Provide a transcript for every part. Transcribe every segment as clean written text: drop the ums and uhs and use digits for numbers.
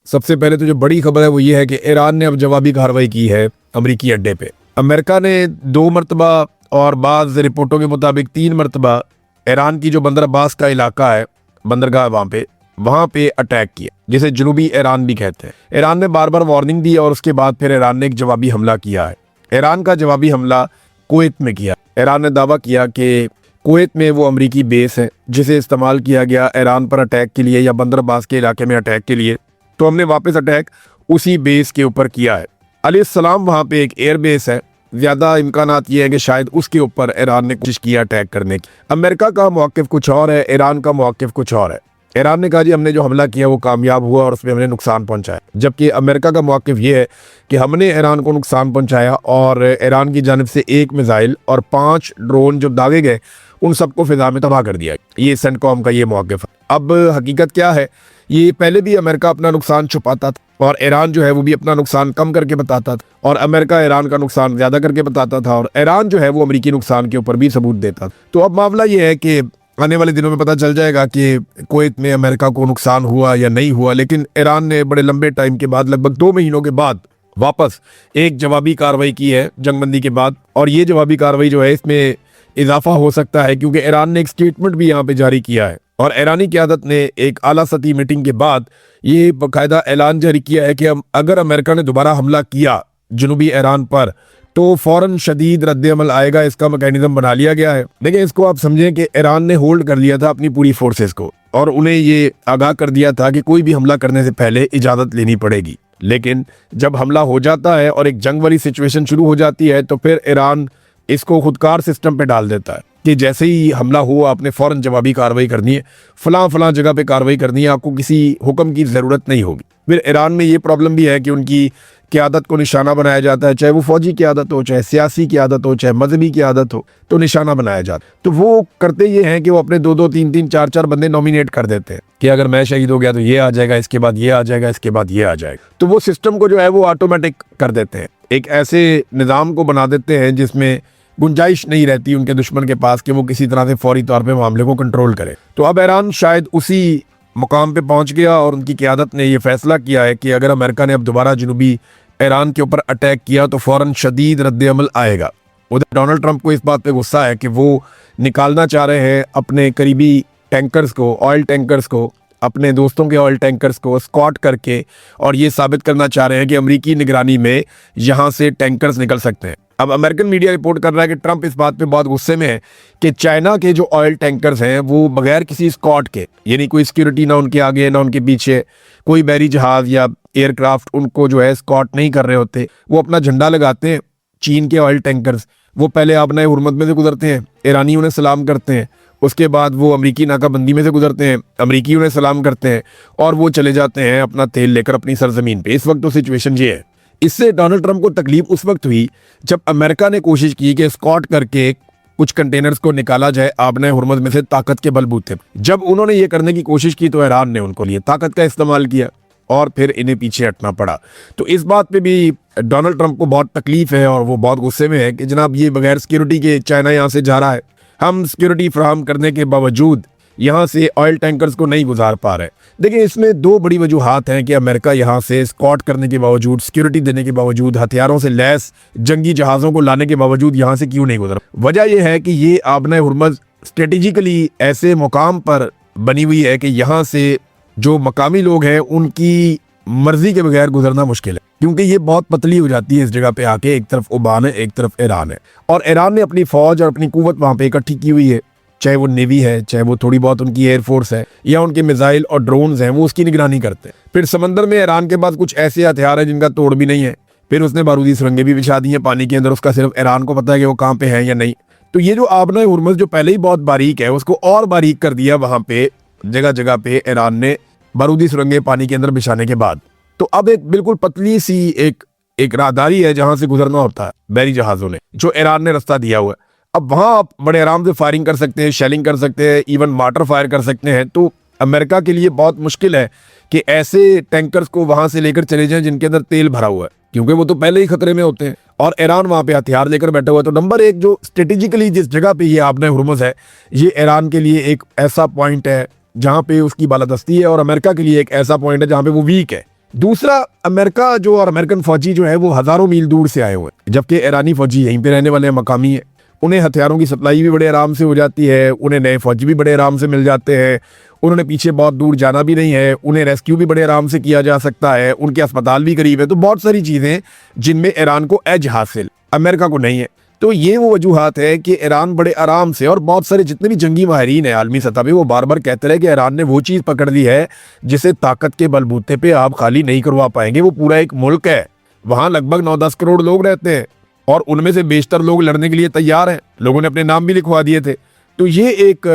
सबसे पहले तो जो बड़ी खबर है वो ये है कि ईरान ने अब जवाबी कार्रवाई की है अमरीकी अड्डे पे। अमेरिका ने 2 मरतबा और बाज़ रिपोर्टों के मुताबिक 3 मरतबा ईरान की जो बंदर अब्बास का इलाका है, बंदरगाह वहाँ पे अटैक किया, जिसे जनूबी ईरान भी कहते हैं। ईरान ने बार बार वार्निंग दी और उसके बाद फिर ईरान ने एक जवाबी हमला किया है। ईरान का जवाबी हमला कुवैत में किया। ईरान ने दावा किया कि कुवैत में वो अमरीकी बेस है जिसे इस्तेमाल किया गया ईरान पर अटैक के लिए या बंदर अब्बास के इलाके में अटैक के लिए, तो हमने वापस अटैक उसी बेस के ऊपर किया है। अलैहिस्सलाम वहाँ पे एक एयर बेस है, ज़्यादा इम्कानात ये है कि शायद उसके ऊपर ईरान ने कोशिश किया अटैक करने की। अमेरिका का मौक़िफ़ कुछ और है, ईरान का मौक़िफ़ कुछ और है। ईरान ने कहा जी हमने जो हमला किया वो कामयाब हुआ और उसमें हमने नुकसान पहुंचाया, जबकि अमेरिका का मौक़िफ़ ये है कि हमने ईरान को नुकसान पहुंचाया और ईरान की जानिब से 1 मिसाइल और 5 ड्रोन जो दागे गए उन सबको फिजा में तबाह कर दिया। ये सेंटकॉम का ये मौक़िफ़ है। अब हकीकत क्या है, ये पहले भी अमेरिका अपना नुकसान छुपाता था और ईरान जो है वो भी अपना नुकसान कम करके बताता था, और अमेरिका ईरान का नुकसान ज़्यादा करके बताता था, और ईरान जो है वो अमरीकी नुकसान के ऊपर भी सबूत देता था। तो अब मामला ये है कि आने वाले दिनों में पता चल जाएगा कि कुवैत में अमेरिका को नुकसान हुआ या नहीं हुआ, लेकिन ईरान ने बड़े लंबे टाइम के बाद, लगभग 2 महीनों के बाद वापस एक जवाबी कार्रवाई की है जंगबंदी के बाद। और ये जवाबी कार्रवाई जो है इसमें इजाफा हो सकता है क्योंकि ईरान ने एक स्टेटमेंट भी यहाँ पे जारी किया है, और ईरानी क़यादत ने एक आला सतही मीटिंग के बाद ये बाकायदा ऐलान जारी किया है कि अगर अमेरिका ने दोबारा हमला किया जनूबी ईरान पर तो फौरन शदीद रद्द-ए-अमल आएगा। इसका मैकेनिज्म बना लिया गया है। देखिए, इसको आप समझें कि ईरान ने होल्ड कर लिया था अपनी पूरी फोर्सेस को और उन्हें ये आगाह कर दिया था कि कोई भी हमला करने से पहले इजाज़त लेनी पड़ेगी। लेकिन जब हमला हो जाता है और एक जंग वाली सिचुएशन शुरू हो जाती है तो फिर ईरान इसको खुदकार सिस्टम पे डाल देता है कि जैसे ही हमला हुआ आपने फ़ौरन जवाबी कार्रवाई करनी है, फलां जगह पे कार्रवाई करनी है, आपको किसी हुक्म की ज़रूरत नहीं होगी। फिर ईरान में ये प्रॉब्लम भी है कि उनकी क़यादत को निशाना बनाया जाता है, चाहे वो फ़ौजी क़यादत हो, चाहे सियासी क़यादत हो, चाहे मजहबी क़यादत हो, तो निशाना बनाया जाता है। तो वो करते ये हैं कि वो अपने 2-2, 3-3, 4-4 बंदे नॉमिनेट कर देते हैं कि अगर मैं शहीद हो गया तो ये आ जाएगा, इसके बाद ये आ जाएगा, इसके बाद ये आ जाएगा। तो वो सिस्टम को जो है वो ऑटोमेटिक कर देते हैं, एक ऐसे निज़ाम को बना देते हैं जिसमें गुंजाइश नहीं रहती उनके दुश्मन के पास कि वो किसी तरह से फौरी तौर पे मामले को कंट्रोल करे। तो अब ईरान शायद उसी मुकाम पे पहुंच गया और उनकी क़यादत ने ये फैसला किया है कि अगर अमेरिका ने अब दोबारा जनूबी ईरान के ऊपर अटैक किया तो फ़ौरन शदीद रद्द-ए-अमल आएगा। उधर डोनाल्ड ट्रंप को इस बात पे गुस्सा है कि वो निकालना चाह रहे हैं अपने करीबी टैंकर्स को, ऑयल टैंकर्स को, अपने दोस्तों के ऑयल टैंकर्स को स्कॉट करके, और ये साबित करना चाह रहे हैं कि अमरीकी निगरानी में यहाँ से टैंकर्स निकल सकते हैं। अब अमेरिकन मीडिया रिपोर्ट कर रहा है कि ट्रंप इस बात पे बहुत गुस्से में है कि चाइना के जो ऑयल टैंकर्स हैं वो बगैर किसी स्कॉट के, यानी कोई सिक्योरिटी ना उनके आगे ना उनके पीछे, कोई बहरी जहाज या एयरक्राफ्ट उनको जो है स्कॉट नहीं कर रहे होते, वो अपना झंडा लगाते हैं। चीन के ऑयल टैंकर्स वो पहले आबना हुरमत में से गुजरते हैं, ईरानी उन्हें सलाम करते हैं, उसके बाद वो अमरीकी नाकाबंदी में से गुजरते हैं, अमरीकी उन्हें सलाम करते हैं और वो चले जाते हैं अपना तेल लेकर अपनी सरजमीन पे। इस वक्त तो सिचुएशन ये है। इससे डोनाल्ड ट्रंप को तकलीफ उस वक्त हुई जब अमेरिका ने कोशिश की कि स्कॉट करके कुछ कंटेनर्स को निकाला जाए आबना हुरमत में से ताकत के बलबूते। जब उन्होंने ये करने की कोशिश की तो ईरान ने उनको लिए ताकत का इस्तेमाल किया और फिर इन्हें पीछे हटना पड़ा। तो इस बात पे भी डोनाल्ड ट्रंप को बहुत तकलीफ है और वो बहुत गुस्से में है कि जनाब ये बगैर सिक्योरिटी के चाइना यहाँ से जा रहा है, हम सिक्योरिटी फराहम करने के बावजूद यहाँ से ऑयल टैंकर्स को नहीं गुजार पा रहे। देखिए, इसमें 2 बड़ी वजूहात हैं कि अमेरिका यहाँ से स्कॉट करने के बावजूद, सिक्योरिटी देने के बावजूद, हथियारों से लैस जंगी जहाज़ों को लाने के बावजूद यहाँ से क्यों नहीं गुजरा। वजह यह है कि ये आबना हुरमत स्ट्रेटेजिकली ऐसे मुकाम पर बनी हुई है कि यहाँ से जो मकामी लोग हैं उनकी मर्जी के बगैर गुजरना मुश्किल है, क्योंकि ये बहुत पतली हो जाती है इस जगह पे आके। एक तरफ ओमान है, एक तरफ ईरान है, और ईरान ने अपनी फ़ौज और अपनी कुव्वत वहाँ पे इकट्ठी की हुई है, चाहे वो नेवी है, चाहे वो थोड़ी बहुत उनकी एयरफोर्स है या उनके मिसाइल और ड्रोन्स हैं, वो उसकी निगरानी करते हैं। फिर समंदर में ईरान के पास कुछ ऐसे हथियार हैं जिनका तोड़ भी नहीं है। फिर उसने बारूदी सुरंगें भी बिछा दी हैं पानी के अंदर, उसका सिर्फ ईरान को पता है कि वो कहाँ पे है या नहीं। तो ये जो आबना हुरमुज़ जो पहले ही बहुत बारीक है उसको और बारीक कर दिया वहाँ पे जगह जगह पे ईरान ने बारूदी सुरंगें पानी के अंदर बिछाने के बाद। तो अब एक बिल्कुल पतली सी एक राहदारी है जहां से गुजरना होता है बहरी जहाजों ने, जो ईरान ने रास्ता दिया हुआ है। अब वहां आप बड़े आराम से फायरिंग कर सकते हैं, शेलिंग कर सकते हैं, इवन मार्टर फायर कर सकते हैं। तो अमेरिका के लिए बहुत मुश्किल है कि ऐसे टैंकर्स को वहां से लेकर चले जाएं जिनके अंदर तेल भरा हुआ है, क्योंकि वो तो पहले ही खतरे में होते हैं और ईरान वहां पे हथियार लेकर बैठा हुआ है। तो नंबर 1 जो स्ट्रेटेजिकली जिस जगह पे ये आबना हुरमुज़ है, ये ईरान के लिए एक ऐसा पॉइंट है जहां पे उसकी बालादस्ती है, और अमेरिका के लिए एक ऐसा पॉइंट है जहां पे वो वीक है, दूसरा, अमेरिका जो और अमेरिकन फौजी जो है वो हज़ारों मील दूर से आए हुए हैं, जबकि ईरानी फौजी यहीं पे रहने वाले मकामी है। उन्हें हथियारों की सप्लाई भी बड़े आराम से हो जाती है, उन्हें नए फौजी भी बड़े आराम से मिल जाते हैं, उन्होंने पीछे बहुत दूर जाना भी नहीं है, उन्हें रेस्क्यू भी बड़े आराम से किया जा सकता है, उनके अस्पताल भी करीब है। तो बहुत सारी चीज़ें जिनमें ईरान को एज हासिल, अमेरिका को नहीं है। तो ये वो वजूहात है कि ईरान बड़े आराम से, और बहुत सारे जितने भी जंगी माहिरीन हैं आलमी सतह पे वो बार बार कहते रहे कि ईरान ने वो चीज़ पकड़ ली है जिसे ताकत के बलबूते पे आप खाली नहीं करवा पाएंगे। वो पूरा एक मुल्क है, वहाँ लगभग 9-10 करोड़ लोग रहते हैं और उनमें से बेशतर लोग लड़ने के लिए तैयार हैं। लोगों ने अपने नाम भी लिखवा दिए थे। तो ये एक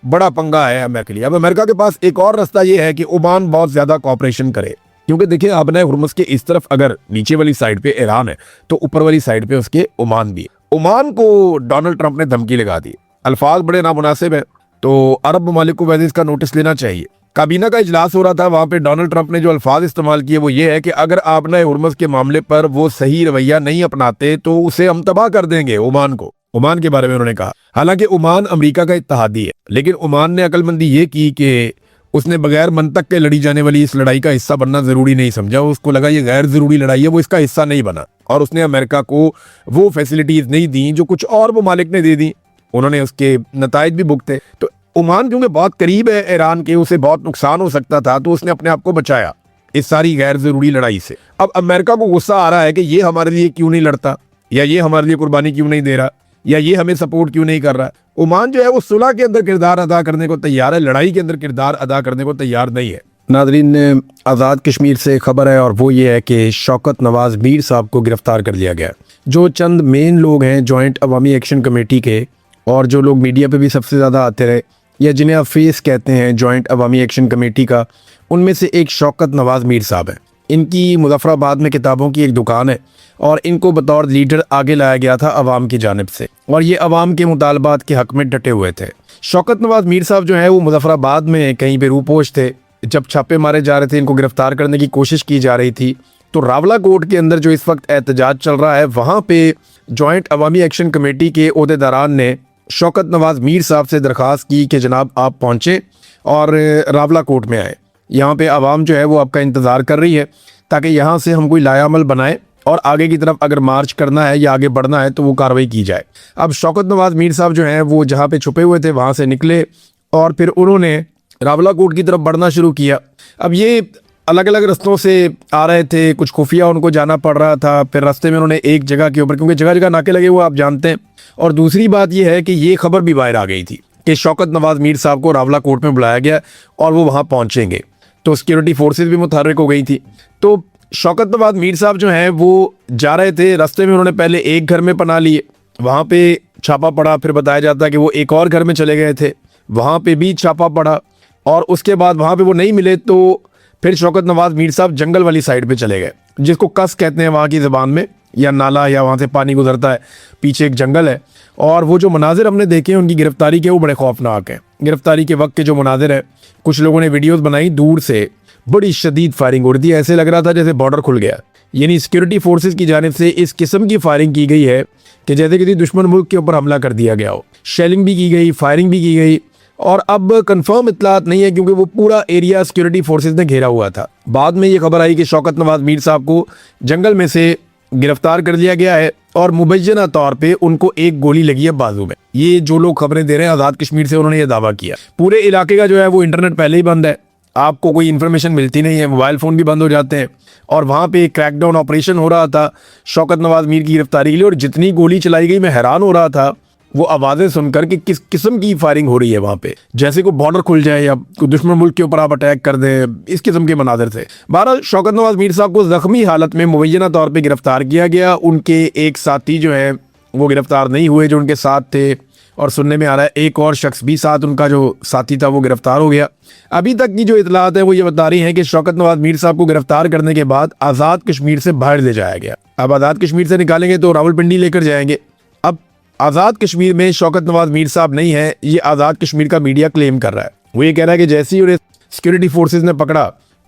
बड़ा पंगा है अमेरिका के लिए। अब अमेरिका के पास एक और रास्ता ये है कि ओमान बहुत ज़्यादा कॉपरेशन करे, क्योंकि देखिए आपने हुर्मुज़ के इस तरफ अगर नीचे वाली साइड पे ईरान है तो ऊपर वाली साइड पे उसके ओमान भी है। ओमान को डोनाल्ड ट्रंप ने धमकी लगा दी, अल्फाज बड़े नामुनासिब है, तो अरब ममालिक को वैसे इसका नोटिस लेना चाहिए। काबीना का इजलास हो रहा था, वहां पे डोनाल्ड ट्रंप ने जो अल्फाज इस्तेमाल किए वो ये है कि अगर आपने हुर्मुज़ के मामले पर वो सही रवैया नहीं अपनाते तो उसे हम तबाह कर देंगे ओमान को। ओमान के बारे में उन्होंने कहा। हालांकि ओमान अमेरिका का इत्तहादी है, लेकिन ओमान ने अक्लमंदी ये की कि उसने बगैर मंतक के लड़ी जाने वाली इस लड़ाई का हिस्सा बनना जरूरी नहीं समझा। उसको लगा ये गैर जरूरी लड़ाई है, वो इसका हिस्सा नहीं बना, और उसने अमेरिका को वो फैसिलिटीज नहीं दी जो कुछ और ममालिक ने दे दी। उन्होंने उसके नताइज भी भुगते। तो ओमान क्योंकि बहुत करीब है ईरान के, उसे बहुत नुकसान हो सकता था, तो उसने अपने आप को बचाया इस सारी गैर जरूरी लड़ाई से। अब अमेरिका को गुस्सा आ रहा है कि ये हमारे लिए क्यों नहीं लड़ता, या ये हमारे लिए कुर्बानी क्यों नहीं दे रहा, या ये हमें सपोर्ट क्यों नहीं कर रहा है। ओमान जो है वो सुलह के अंदर किरदार अदा करने को तैयार है, लड़ाई के अंदर किरदार अदा करने को तैयार नहीं है। नादरीन, आज़ाद कश्मीर से खबर है, और वो ये है कि शौकत नवाज मीर साहब को गिरफ्तार कर लिया गया। जो चंद मेन लोग हैं जॉइंट अवामी एक्शन कमेटी के, और जो लोग मीडिया पे भी सबसे ज़्यादा आते रहे, या जिन्हें आप फेस कहते हैं जॉइंट अवामी एक्शन कमेटी का, उनमें से एक शौकत नवाज मीर साहब हैं। इनकी मुजफ्फराबाद में किताबों की एक दुकान है, और इनको बतौर लीडर आगे लाया गया था अवाम की जानिब से, और ये अवाम के मुतालबात के हक में डटे हुए थे। शौकत नवाज मीर साहब जो है वो मुजफ्फराबाद में कहीं पे रूपोश थे। जब छापे मारे जा रहे थे, इनको गिरफ्तार करने की कोशिश की जा रही थी, तो रावला कोर्ट के अंदर जो इस वक्त एहतजाज चल रहा है, वहाँ पे जॉइंट अवामी एक्शन कमेटी के ओहदेदारान ने शौकत नवाज मीर साहब से दरख्वास्त की कि जनाब आप पहुँचें और रावला कोर्ट में आए। यहाँ पे आवाम जो है वो आपका इंतज़ार कर रही है, ताकि यहाँ से हम कोई लायामल बनाए और आगे की तरफ अगर मार्च करना है या आगे बढ़ना है तो वो कार्रवाई की जाए। अब शौकत नवाज मीर साहब जो हैं वो जहाँ पे छुपे हुए थे वहाँ से निकले, और फिर उन्होंने रावला कोर्ट की तरफ बढ़ना शुरू किया। अब ये अलग अलग रास्तों से आ रहे थे, कुछ खुफिया उनको जाना पड़ रहा था। फिर रास्ते में उन्होंने एक जगह के ऊपर, क्योंकि जगह जगह नाके लगे हुए आप जानते हैं, और दूसरी बात यह है कि ये खबर भी बाहर आ गई थी कि शौकत नवाज मीर साहब को रावला कोर्ट में बुलाया गया और वो वहाँ पहुँचेंगे, तो सिक्योरिटी फोर्सेज भी मुतहर्रिक हो गई थी। तो शौकत नवाज मीर साहब जो हैं वो जा रहे थे, रास्ते में उन्होंने पहले एक घर में पनाह लिए, वहाँ पे छापा पड़ा। फिर बताया जाता है कि वो एक और घर में चले गए थे, वहाँ पे भी छापा पड़ा, और उसके बाद वहाँ पे वो नहीं मिले तो फिर शौकत नवाज मीर साहब जंगल वाली साइड पे चले गए, जिसको कस कहते हैं वहाँ की ज़बान में, या नाला, या वहाँ से पानी गुजरता है, पीछे एक जंगल है। और वो जो मनाजिर हमने देखे उनकी गिरफ्तारी के, वो बड़े खौफनाक हैं। गिरफ्तारी के वक्त के जो मनाजिर है, कुछ लोगों ने वीडियोस बनाई, दूर से बड़ी शदीद फायरिंग हो रही थी, ऐसे लग रहा था जैसे बॉर्डर खुल गया। यानी सिक्योरिटी फोर्सेज की जानिब से इस किस्म की फायरिंग की गई है कि जैसे किसी दुश्मन मुल्क के ऊपर हमला कर दिया गया हो। शेलिंग भी की गई, फायरिंग भी की गई, और अब कंफर्म इतलात नहीं है क्योंकि वो पूरा एरिया सिक्योरिटी फोर्सेज ने घेरा हुआ था। बाद में ये खबर आई कि शौकत नवाज मीर साहब को जंगल में से गिरफ्तार कर लिया गया है, और मुबैना तौर पे उनको एक गोली लगी है बाजू में। ये जो लोग खबरें दे रहे हैं आज़ाद कश्मीर से, उन्होंने ये दावा किया। पूरे इलाके का जो है वो इंटरनेट पहले ही बंद है, आपको कोई इन्फॉर्मेशन मिलती नहीं है, मोबाइल फ़ोन भी बंद हो जाते हैं, और वहाँ पे क्रैकडाउन ऑपरेशन हो रहा था शौकत नवाज मीर की गिरफ्तारी के लिए। और जितनी गोली चलाई गई, मैं हैरान हो रहा था वो आवाज़ें सुनकर कि किस किस्म की फायरिंग हो रही है वहाँ पे, जैसे कोई बॉर्डर खुल जाए या कोई दुश्मन मुल्क के ऊपर आप अटैक कर दें, इस किस्म के मनाजिर थे। बहरहाल शौकत नवाज मीर साहब को ज़ख्मी हालत में मुबैना तौर पे गिरफ्तार किया गया। उनके एक साथी जो है वो गिरफ्तार नहीं हुए जो उनके साथ थे, और सुनने में आ रहा है एक और शख्स भी साथ, उनका जो साथी था वो गिरफ्तार हो गया। अभी तक की जो इतलात है वो ये बता रही हैं कि शौकत नवाज मीर साहब को गिरफ्तार करने के बाद आज़ाद कश्मीर से बाहर ले जाया गया। अब आज़ाद कश्मीर से निकालेंगे तो रावलपिंडी लेकर जाएंगे। अब आज़ाद कश्मीर में शौकत नवाज मीर साहब नहीं है, ये आज़ाद कश्मीर का मीडिया क्लेम कर रहा है। वो ये कह रहा है कि जैसे ही उन्हें सिक्योरिटी फोर्सेज ने पकड़ा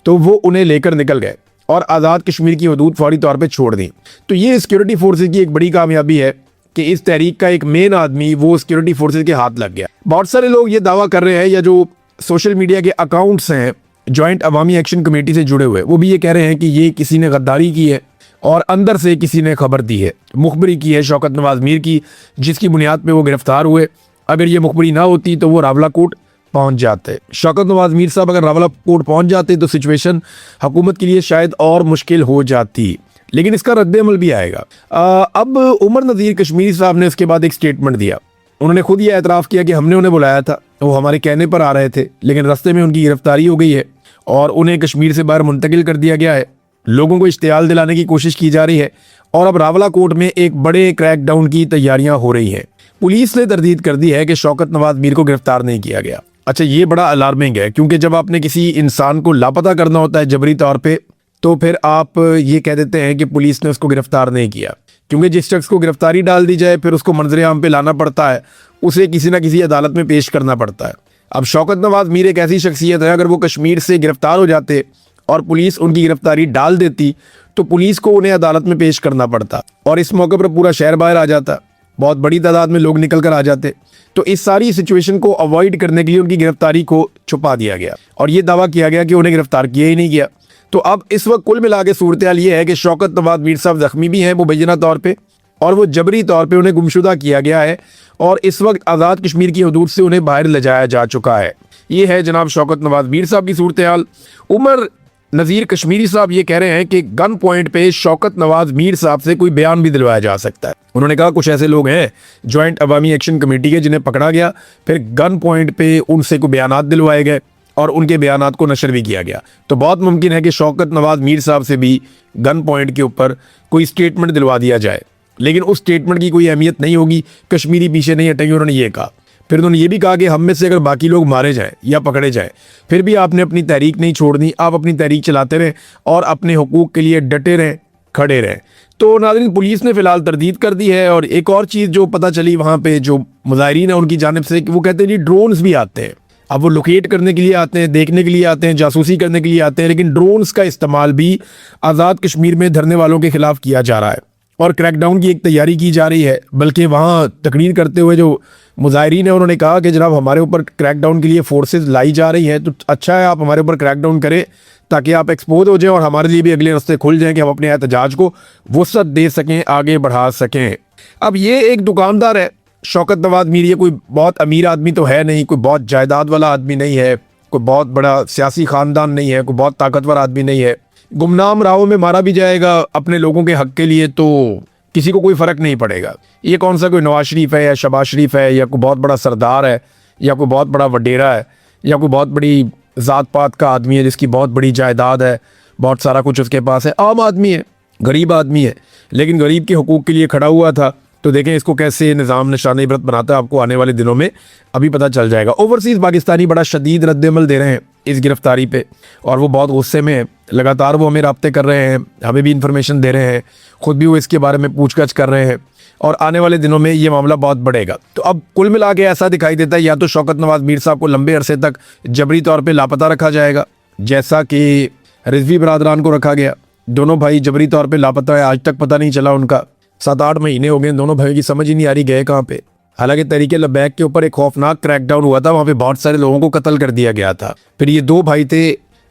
तो वो उन्हें लेकर निकल गए और आज़ाद कश्मीर की हदूद फौरी तौर पर छोड़ दी। तो ये सिक्योरिटी फोर्सेज की एक बड़ी कामयाबी है कि इस तहरीक का एक मेन आदमी वो सिक्योरिटी फोर्सेज के हाथ लग गया। बहुत सारे लोग ये दावा कर रहे हैं, या जो सोशल मीडिया के अकाउंट्स हैं जॉइंट अवामी एक्शन कमेटी से जुड़े हुए, वो भी ये कह रहे हैं कि ये किसी ने गद्दारी की है और अंदर से किसी ने खबर दी है, मुखबरी की है शौकत नवाज मीर की, जिसकी बुनियाद पे वो गिरफ्तार हुए। अगर ये मुखबरी ना होती तो वो रावलाकोट पहुंच जाते। शौकत नवाज मीर साहब अगर रावलाकोट पहुंच जाते तो सिचुएशन हुकूमत के लिए शायद और मुश्किल हो जाती, लेकिन इसका रद्द-ए-अमल भी आएगा। अब उमर नज़ीर कश्मीरी साहब ने उसके बाद एक स्टेटमेंट दिया। उन्होंने खुद ये एतराफ़ किया कि हमने उन्हें बुलाया था, वो हमारे कहने पर आ रहे थे, लेकिन रास्ते में उनकी गिरफ्तारी हो गई है और उन्हें कश्मीर से बाहर मुंतकिल कर दिया गया है। लोगों को इश्तियाल दिलाने की कोशिश की जा रही है और अब रावलाकोट में एक बड़े क्रैकडाउन की तैयारियां हो रही हैं। पुलिस ने तरदीद कर दी है कि शौकत नवाज मीर को गिरफ्तार नहीं किया गया। अच्छा, ये बड़ा अलार्मिंग है, क्योंकि जब आपने किसी इंसान को लापता करना होता है जबरी तौर पे, तो फिर आप ये कह देते हैं कि पुलिस ने उसको गिरफ्तार नहीं किया, क्योंकि जिस शख्स को गिरफ्तारी डाल दी जाए फिर उसको मंजर आम पे लाना पड़ता है, उसे किसी ना किसी अदालत में पेश करना पड़ता है। अब शौकत नवाज मीर एक ऐसी शख्सियत है, अगर वो कश्मीर से गिरफ्तार हो जाते और पुलिस उनकी गिरफ्तारी डाल देती तो पुलिस को उन्हें अदालत में पेश करना पड़ता और इस मौके पर पूरा शहर बाहर आ जाता, बहुत बड़ी तादाद में लोग निकल कर आ जाते। तो इस सारी सिचुएशन को अवॉइड करने के लिए उनकी गिरफ्तारी को छुपा दिया गया और ये दावा किया गया कि उन्हें गिरफ्तार किया ही नहीं गया। तो अब इस वक्त कुल मिला के सूरत हाल ये है कि शौकत नवाज मीर साहब जख्मी भी हैं मुबैना तौर पर, और वो जबरी तौर पर उन्हें गुमशुदा किया गया है और इस वक्त आज़ाद कश्मीर की हदूद से उन्हें बाहर ले जाया जा चुका है। ये है जनाब शौकत नवाज मीर साहब की सूरत हाल। उमर नज़ीर कश्मीरी साहब ये कह रहे हैं कि गन पॉइंट पे शौकत नवाज मीर साहब से कोई बयान भी दिलवाया जा सकता है। उन्होंने कहा कुछ ऐसे लोग हैं जॉइंट अवामी एक्शन कमेटी के जिन्हें पकड़ा गया, फिर गन पॉइंट पे उनसे कोई बयानात दिलवाए गए और उनके बयानात को नशर भी किया गया। तो बहुत मुमकिन है कि शौकत नवाज मीर साहब से भी गन पॉइंट के ऊपर कोई स्टेटमेंट दिलवा दिया जाए, लेकिन उस स्टेटमेंट की कोई अहमियत नहीं होगी। कश्मीरी पीछे नहीं हटेंगे, उन्होंने ये कहा। फिर उन्होंने ये भी कहा कि हम में से अगर बाकी लोग मारे जाएं या पकड़े जाएं, फिर भी आपने अपनी तहरीक नहीं छोड़नी, आप अपनी तहरीक चलाते रहें और अपने हुकूक के लिए डटे रहें, खड़े रहें। तो नाज़रीन, पुलिस ने फिलहाल तरदीद कर दी है। और एक और चीज़ जो पता चली वहाँ पे जो मुजाहिरीन है उनकी जानिब से, कि वो कहते हैं जी ड्रोन्स भी आते हैं। अब वो लोकेट करने के लिए आते हैं, देखने के लिए आते हैं, जासूसी करने के लिए आते हैं, लेकिन ड्रोन्स का इस्तेमाल भी आज़ाद कश्मीर में धरने वालों के खिलाफ किया जा रहा है और क्रैकडाउन की एक तैयारी की जा रही है। बल्कि वहाँ तकरीर करते हुए जो मुजाहिरीन है उन्होंने कहा कि जनाब हमारे ऊपर क्रैकडाउन के लिए फोर्सेस लाई जा रही हैं, तो अच्छा है आप हमारे ऊपर क्रैकडाउन करें ताकि आप एक्सपोज हो जाएं और हमारे लिए भी अगले रास्ते खुल जाएं कि हम अपने एहतजाज को वुसअत दे सकें, आगे बढ़ा सकें। अब ये एक दुकानदार है शौकत नवाज मीर, ये कोई बहुत अमीर आदमी तो है नहीं, कोई बहुत जायदाद वाला आदमी नहीं है, कोई बहुत बड़ा सियासी ख़ानदान नहीं है, कोई बहुत ताकतवर आदमी नहीं है। गुमनाम राहों में मारा भी जाएगा अपने लोगों के हक के लिए तो किसी को कोई फ़र्क नहीं पड़ेगा। ये कौन सा कोई नवाज शरीफ है या शहबाज शरीफ है या कोई बहुत बड़ा सरदार है या कोई बहुत बड़ा वडेरा है या कोई बहुत बड़ी ज़ात पात का आदमी है जिसकी बहुत बड़ी जायदाद है, बहुत सारा कुछ उसके पास है। आम आदमी है, गरीब आदमी है, लेकिन गरीब के हुकूक के लिए खड़ा हुआ था। तो देखें इसको कैसे निज़ाम निशान इबरत बनाता है, आपको आने वाले दिनों में अभी पता चल जाएगा। ओवरसीज़ पाकिस्तानी बड़ा शदीद रद्द-ए-अमल दे रहे हैं इस गिरफ्तारी पे और वो बहुत गुस्से में है। लगातार वो हमें राब्ते कर रहे हैं, हमें भी इन्फॉर्मेशन दे रहे हैं, खुद भी वो इसके बारे में पूछगछ कर रहे हैं और आने वाले दिनों में ये मामला बहुत बढ़ेगा। तो अब कुल मिला के ऐसा दिखाई देता है या तो शौकत नवाज मीर साहब को लंबे अरसे तक जबरी तौर पर लापता रखा जाएगा, जैसा कि रिजवी बरादरान को रखा गया। दोनों भाई जबरी तौर पर लापता है, आज तक पता नहीं चला उनका। 7-8 महीने हो गए, दोनों भाइयों की समझ ही नहीं आ रही गए कहाँ पे। हालांकि तहरीक लबैक के ऊपर एक खौफनाक क्रैकडाउन हुआ था, वहाँ पे बहुत सारे लोगों को कत्ल कर दिया गया था। फिर ये दो भाई थे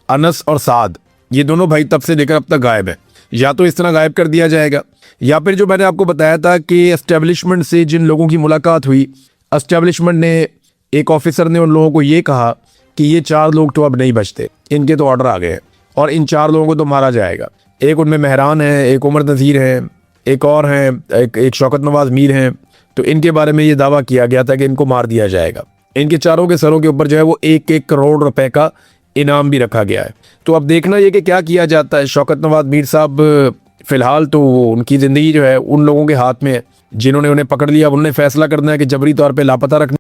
अनस और साद, ये दोनों भाई तब से लेकर अब तक गायब है। या तो इस तरह गायब कर दिया जाएगा या फिर जो मैंने आपको बताया था कि एस्टेब्लिशमेंट से जिन लोगों की मुलाकात हुई, एस्टेब्लिशमेंट ने, एक ऑफिसर ने उन लोगों को ये कहा कि ये 4 लोग तो अब नहीं बचते, इनके तो ऑर्डर आ गए हैं और इन 4 लोगों को तो मारा जाएगा। एक उनमें मेहरान है, एक उमर नज़ीर है, एक और हैं, एक शौकत नवाज मीर हैं। तो इनके बारे में ये दावा किया गया था कि इनको मार दिया जाएगा। इनके चारों के सरों के ऊपर जो है वो 1-1 करोड़ रुपए का इनाम भी रखा गया है। तो अब देखना ये कि क्या किया जाता है। शौकत नवाज मीर साहब फ़िलहाल तो उनकी ज़िंदगी जो है उन लोगों के हाथ में है जिन्होंने उन्हें पकड़ लिया। उन्होंने फैसला करना है कि जबरी तौर पर लापता रखना